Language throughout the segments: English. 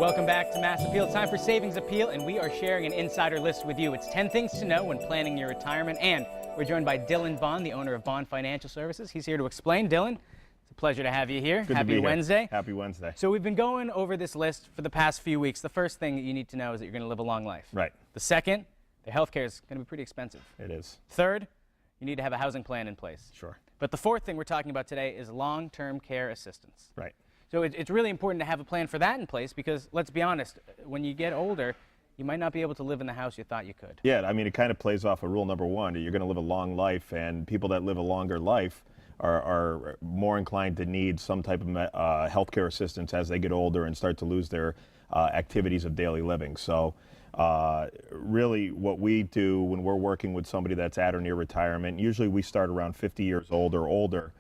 Welcome back to Mass Appeal. It's time for Savings Appeal, and we are sharing an insider list with you. It's 10 things to know when planning your retirement, and we're joined by Dylan Bond, the owner of Bond Financial Services. He's here to explain. Dylan, it's a pleasure to have you here. Good Happy to be Wednesday. Here. Happy Wednesday. So we've been going over this list for the past few weeks. The first thing that you need to know is that you're going to live a long life. Right. The second, the health care is going to be pretty expensive. It is. Third, you need to have a housing plan in place. Sure. But the fourth thing we're talking about today is long-term care assistance. Right. So it's really important to have a plan for that in place because, let's be honest, when you get older, you might not be able to live in the house you thought you could. Yeah, I mean, it kind of plays off of rule number one. You're going to live a long life, and people that live a longer life are more inclined to need some type of healthcare assistance as they get older and start to lose their activities of daily living. So really what we do when we're working with somebody that's at or near retirement, usually we start around 50 years old or older,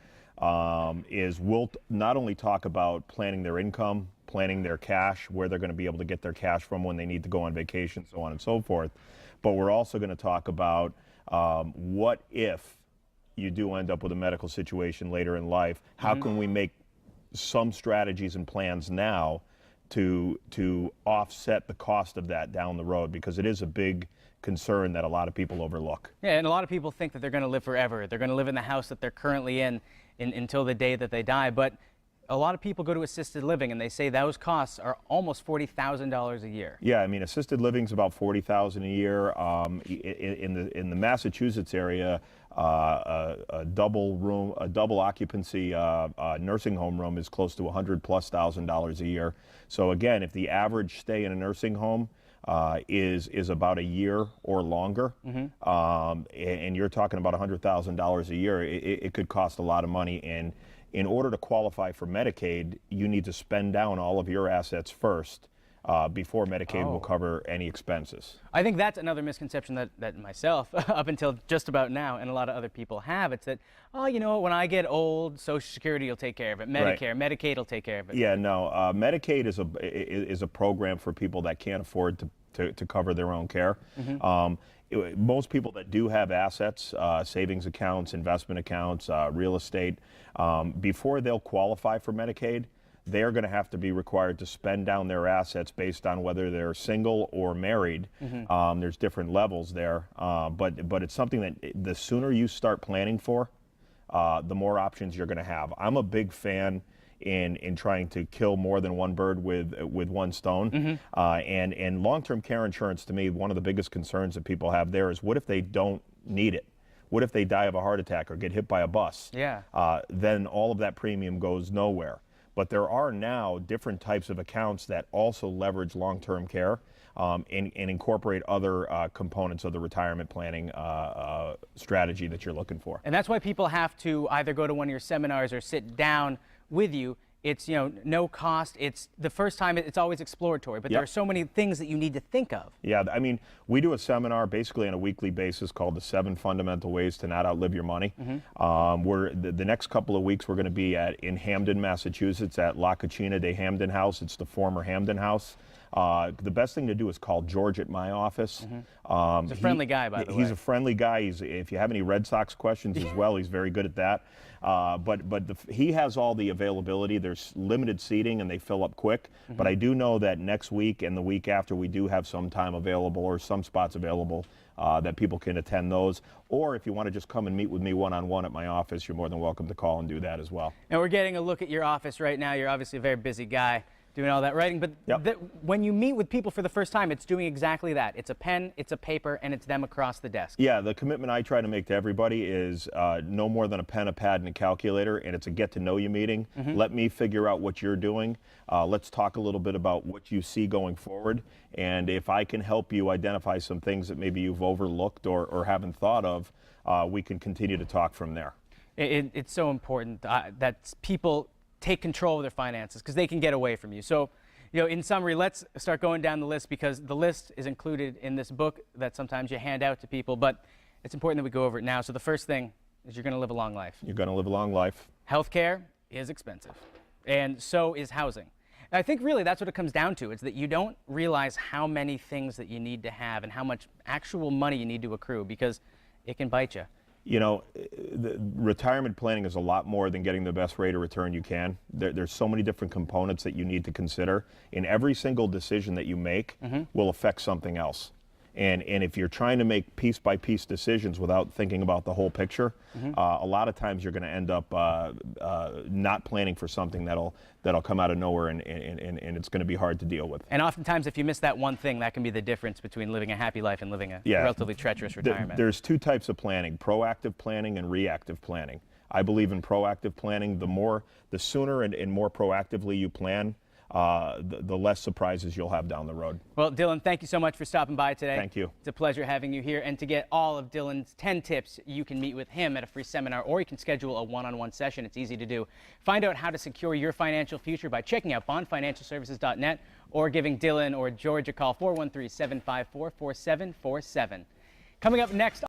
is we'll not only talk about planning their income, planning their cash, where they're going to be able to get their cash from when they need to go on vacation, so on and so forth, but we're also going to talk about what if you do end up with a medical situation later in life, how can we make some strategies and plans now to offset the cost of that down the road, because it is a big concern that a lot of people overlook. Yeah, and a lot of people think that they're going to live forever. They're going to live in the house that they're currently in until the day that they die. But a lot of people go to assisted living and they say those costs are almost $40,000 a year. Yeah, I mean, assisted living is about $40,000 a year. In the Massachusetts area, a double occupancy nursing home room is close to $100,000+ a year. So again, if the average stay in a nursing home is about a year or longer, and you're talking about $100,000 a year, it could cost a lot of money. And in order to qualify for Medicaid, you need to spend down all of your assets first before Medicaid will cover any expenses. I think that's another misconception that myself, up until just about now, and a lot of other people have. It's that, oh, you know, when I get old, Social Security will take care of it. Medicare, right. Medicaid will take care of it. Yeah, no, Medicaid is a program for people that can't afford to cover their own care. Most people that do have assets, savings accounts, investment accounts, real estate, before they'll qualify for Medicaid, they're going to have to be required to spend down their assets based on whether they're single or married. There's different levels there, but it's something that the sooner you start planning for, the more options you're going to have. I'm a big fan in trying to kill more than one bird with one stone. And long-term care insurance, to me, one of the biggest concerns that people have there is, what if they don't need it? What if they die of a heart attack or get hit by a bus? Yeah. Then all of that premium goes nowhere. But there are now different types of accounts that also leverage long-term care and incorporate other components of the retirement planning strategy that you're looking for. And that's why people have to either go to one of your seminars or sit down with you. It's, you know, no cost. It's the first time, it's always exploratory, but there are so many things that you need to think of. Yeah, I mean, we do a seminar basically on a weekly basis called the 7 Fundamental Ways to Not Outlive Your Money. The next couple of weeks we're going to be in Hamden, Massachusetts at La Cucina de Hamden House. It's the former Hamden House. The best thing to do is call George at my office. He's a friendly guy, by the way. He's a friendly guy. If you have any Red Sox questions as well, he's very good at that. He has all the availability. There's limited seating and they fill up quick. But I do know that next week and the week after we do have some time available, or some spots available, that people can attend those. Or if you want to just come and meet with me one-on-one at my office, you're more than welcome to call and do that as well. And we're getting a look at your office right now. You're obviously a very busy guy doing all that writing, but when you meet with people for the first time, it's doing exactly that. It's a pen, it's a paper, and it's them across the desk. Yeah, the commitment I try to make to everybody is no more than a pen, a pad, and a calculator, and it's a get-to-know-you meeting. Let me figure out what you're doing. Let's talk a little bit about what you see going forward, and if I can help you identify some things that maybe you've overlooked or haven't thought of, we can continue to talk from there. It's so important that people take control of their finances, because they can get away from you. So, you know, in summary, let's start going down the list, because the list is included in this book that sometimes you hand out to people, but it's important that we go over it now. So the first thing is you're going to live a long life. You're going to live a long life. Healthcare is expensive, and so is housing. And I think really that's what it comes down to. It's that you don't realize how many things that you need to have and how much actual money you need to accrue, because it can bite you. You know, retirement planning is a lot more than getting the best rate of return you can. There's so many different components that you need to consider, and every single decision that you make will affect something else. And if you're trying to make piece by piece decisions without thinking about the whole picture, a lot of times you're going to end up not planning for something that'll come out of nowhere, and it's going to be hard to deal with. And oftentimes, if you miss that one thing, that can be the difference between living a happy life and living a relatively treacherous retirement. There's two types of planning: proactive planning and reactive planning. I believe in proactive planning. The sooner and more proactively you plan, the less surprises you'll have down the road. Well, Dylan, thank you so much for stopping by today. Thank you. It's a pleasure having you here. And to get all of Dylan's 10 tips, you can meet with him at a free seminar, or you can schedule a one-on-one session. It's easy to do. Find out how to secure your financial future by checking out bondfinancialservices.net or giving Dylan or George a call, 413-754-4747. Coming up next.